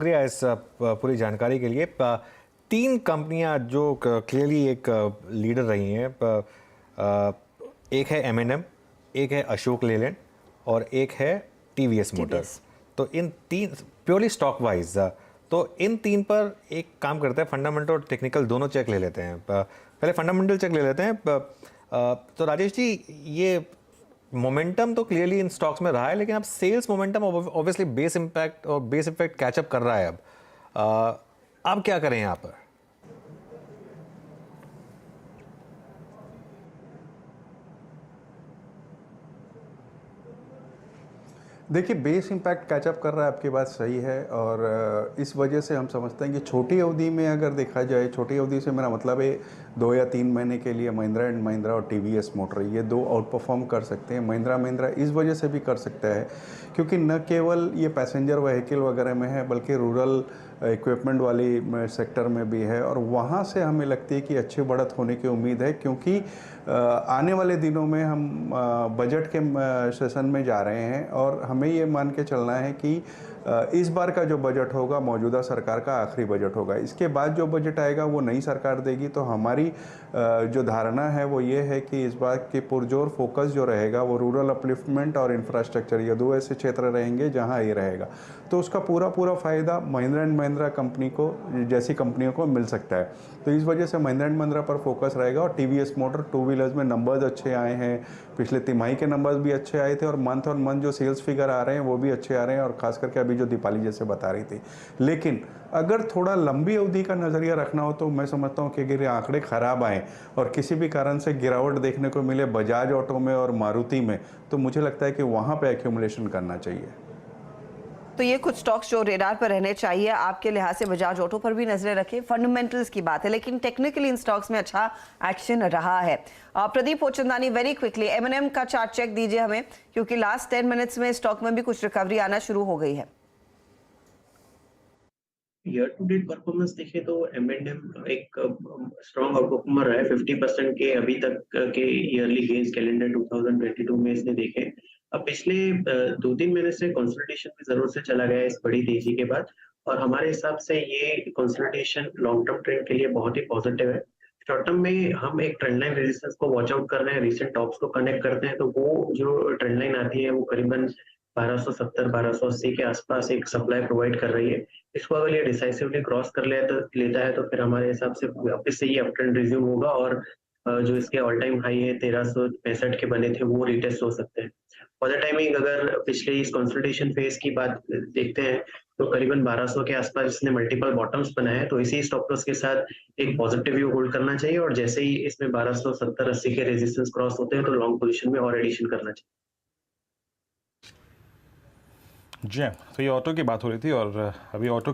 शुक्रिया इस पूरी जानकारी के लिए। तीन कंपनियां जो क्लियरली एक लीडर रही हैं, एक है M&M, एक है अशोक लेलैंड और एक है टीवीएस मोटर्स। तो इन तीन प्योरली स्टॉक वाइज, तो इन तीन पर एक काम करते हैं, फंडामेंटल और टेक्निकल दोनों चेक ले लेते हैं। पहले फंडामेंटल चेक ले लेते हैं। तो राजेश जी, ये मोमेंटम तो क्लियरली इन स्टॉक्स में रहा है, लेकिन अब sales momentum obviously base impact और बेस इफेक्ट कैचअप कर रहा है। अब क्या करें यहाँ पर? देखिए, बेस इम्पैक्ट कैचअप कर रहा है, आपकी बात सही है। और इस वजह से हम समझते हैं कि छोटी अवधि में अगर देखा जाए, छोटी अवधि से मेरा मतलब है 2 या 3 महीने के लिए महिंद्रा एंड महिंद्रा और टीवीएस मोटर, ये दो आउट परफॉर्म कर सकते हैं। महिंद्रा इस वजह से भी कर सकता है क्योंकि न केवल ये पैसेंजर व्हीकल वगैरह में है, बल्कि रूरल इक्विपमेंट वाली सेक्टर में भी है। और वहाँ से हमें लगती है कि अच्छी बढ़त होने की उम्मीद है, क्योंकि आने वाले दिनों में हम बजट के सेशन में जा रहे हैं और हमें ये मान के चलना है कि इस बार का जो बजट होगा मौजूदा सरकार का आखिरी बजट होगा। इसके बाद जो बजट आएगा वो नई सरकार देगी। तो हमारी जो धारणा है वो ये है कि इस बार की पुरजोर फोकस जो रहेगा वो रूरल अपलिफ्टमेंट और इंफ्रास्ट्रक्चर, ये दो ऐसे क्षेत्र रहेंगे जहां ये रहेगा। तो उसका पूरा फ़ायदा महिंद्रा एंड महिंद्रा कंपनी को, जैसी कंपनियों को मिल सकता है। तो इस वजह से महिंद्रा एंड महिंद्रा पर फोकस रहेगा। और टीवीएस मोटर टू व्हीलर्स में नंबर्स अच्छे आए हैं, पिछले तिमाही के नंबर्स भी अच्छे आए थे और मंथ ऑन मंथ जो सेल्स फिगर आ रहे हैं वो भी अच्छे आ रहे हैं, और खास करके अभी जो दीपाली जैसे बता रही थी। लेकिन अगर थोड़ा लंबी अवधि का नज़रिया रखना हो तो मैं समझता हूँ कि अगर ये आंकड़े ख़राब आएँ और किसी भी कारण से गिरावट देखने को मिले बजाज ऑटो में और मारुति में, तो मुझे लगता है कि वहाँ पे एक्यूमुलेशन करना चाहिए। तो ये कुछ स्टॉक्स जो रेडार पर रहने चाहिए आपके लिहाज से। बजाज ऑटो पर भी नजरें रखें, फंडामेंटल्स की बात है, लेकिन टेक्निकली इन स्टॉक्स में अच्छा एक्शन रहा है। प्रदीप पोचंदानी, वेरी क्विकली M&M का चार्ट चेक दीजिए हमें, क्योंकि लास्ट 10 मिनट्स में स्टॉक में भी कुछ रिकवरी आना शुरू हो गई है। ईयर टू डेट परफॉर्मेंस देखें तो M&M एक स्ट्रॉन्ग आउट परफॉर्मर रहा है। 50% के अभी तक के ईयरली गेन्स कैलेंडर 2022 में इसने देखे। अब पिछले 2-3 महीने से कंसोलिडेशन की जरूर से चला गया है इस बड़ी तेजी के बाद, और हमारे हिसाब से ये कंसोलिडेशन लॉन्ग टर्म ट्रेंड के लिए बहुत ही पॉजिटिव है। शॉर्ट टर्म में हम एक ट्रेंड लाइन रेजिस्टेंस को वॉच आउट कर रहे हैं, रिसेंट टॉप्स को कनेक्ट करते हैं, तो वो जो ट्रेंड लाइन आती है वो करीबन 1270-1280 के आसपास एक सप्लाई प्रोवाइड कर रही है। इसको अगर ये डिसाइसिवली क्रॉस कर लेता है तो फिर हमारे हिसाब से वापस से ये अप ट्रेंड रिज्यूम होगा, और जो इसके ऑल टाइम हाई है 1365 के बने थे वो रिटेस्ट हो सकते हैं। फॉर द टाइमिंग अगर पिछले इस कंसोलिडेशन फेज की बात देखते हैं तो करीबन 1200 के आसपास इसने मल्टीपल बॉटम्स बनाए हैं, तो इसी स्टॉप लॉस के साथ एक पॉजिटिव व्यू होल्ड करना चाहिए, और जैसे ही इसमें 1270-80 के रेजिस्टेंस क्रॉस होते हैं तो लॉन्ग पोजीशन में और एडिशन करना चाहिए। जी, तो ये ऑटो की बात हो रही थी और अभी ऑटो